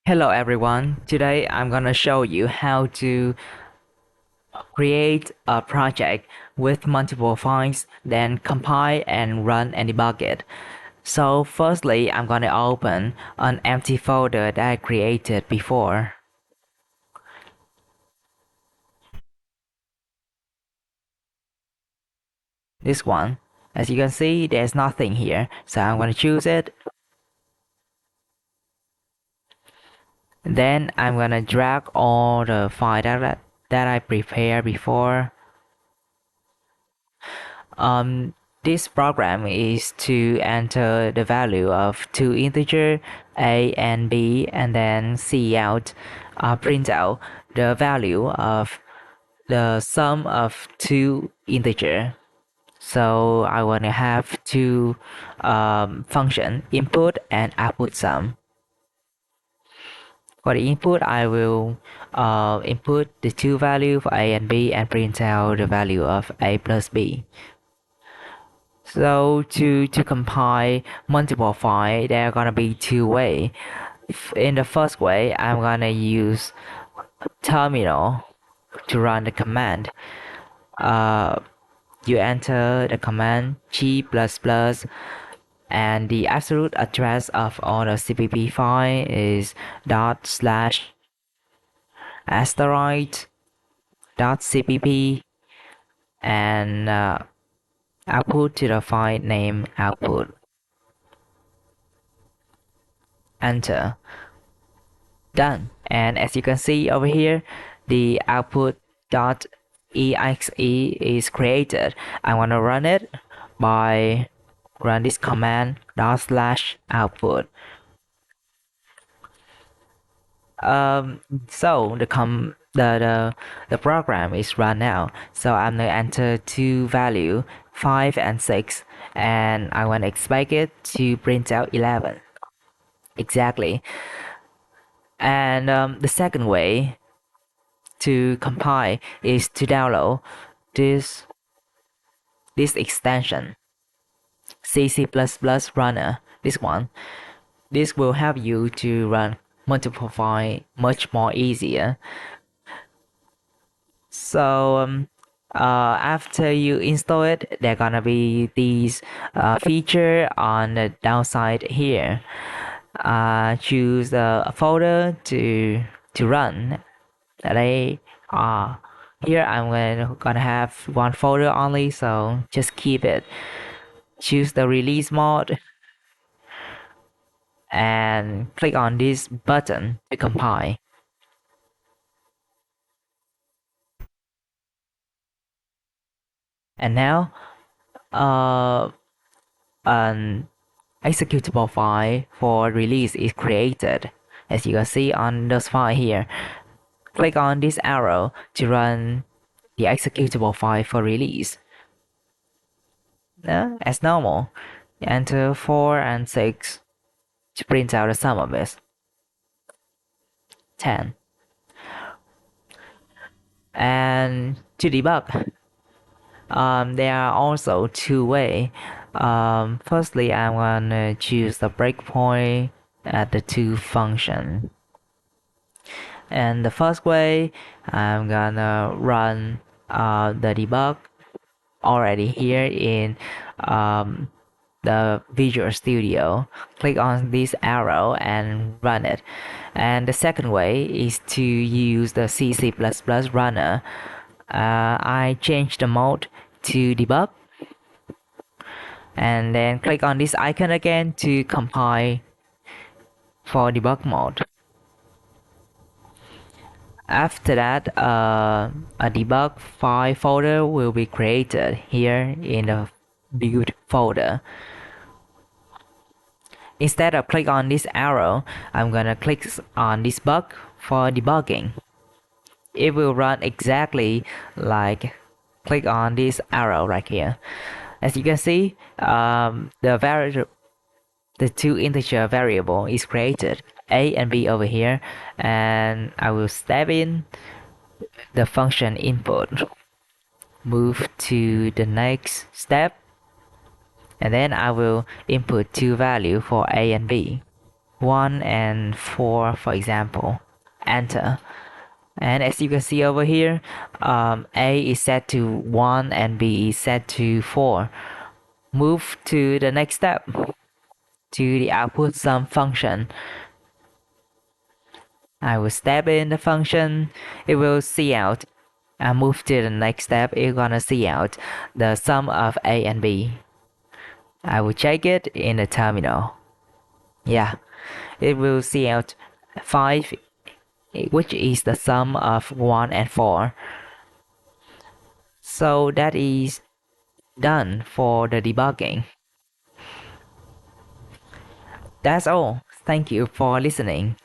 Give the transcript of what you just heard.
Hello everyone, today I'm gonna show you how to create a project with multiple files, then compile and run and debug it. So firstly, I'm gonna open an empty folder that I created before. This one. As you can see, there's nothing here, so I'm gonna choose it. Then I'm gonna drag all the files that I prepared before. Um, this program is to enter the value of two integers a and b, and then print out the value of the sum of two integers. So I want to have two function input and output sum. For the input, I will input the two values for a and b and print out the value of a plus b. So to compile multiple files, there are gonna be two ways. In the first way, I'm gonna use terminal to run the command. You enter the command g++ and the absolute address of all the cpp file is /*cpp and output to the file name output. Enter. Done. And as you can see over here, the output.exe is created. I want to run it by run this command /output. So the program is run now. So I'm gonna enter two value 5 and 6, and I want to expect it to print out 11. Exactly. And the second way to compile is to download this extension CC++ runner. This one. This will help you to run multiple files much more easier. So after you install it, there gonna be these feature on the downside here. Choose a folder to run. They are here. I'm gonna have one folder only, so just keep it. Choose the release mode and click on this button to compile. And now an executable file for release is created. As you can see on this file here, click on this arrow to run the executable file for release. As normal, enter 4 and 6 to print out the sum of it. 10. And to debug, there are also two ways. Firstly, I'm gonna choose the breakpoint at the two function. And the first way, I'm gonna run the debug already here in the Visual Studio. Click on this arrow and run it. And the second way is to use the C++ runner. I change the mode to debug and then click on this icon again to compile for debug mode. After that, a debug file folder will be created here in the build folder. Instead of click on this arrow, I'm gonna click on this bug for debugging. It will run exactly like click on this arrow right here. As you can see, the two integer variable is created, a and b over here, and I will step in the function input, move to the next step, and then I will input two values for a and b. 1 and 4, for example. Enter. And as you can see over here, A is set to 1 and B is set to 4. Move to the next step, to the output sum function. I will step in the function, it will see out. I move to the next step, it's gonna see out the sum of A and B. I will check it in the terminal. Yeah, it will see out 5, which is the sum of 1 and 4. So that is done for the debugging. That's all. Thank you for listening.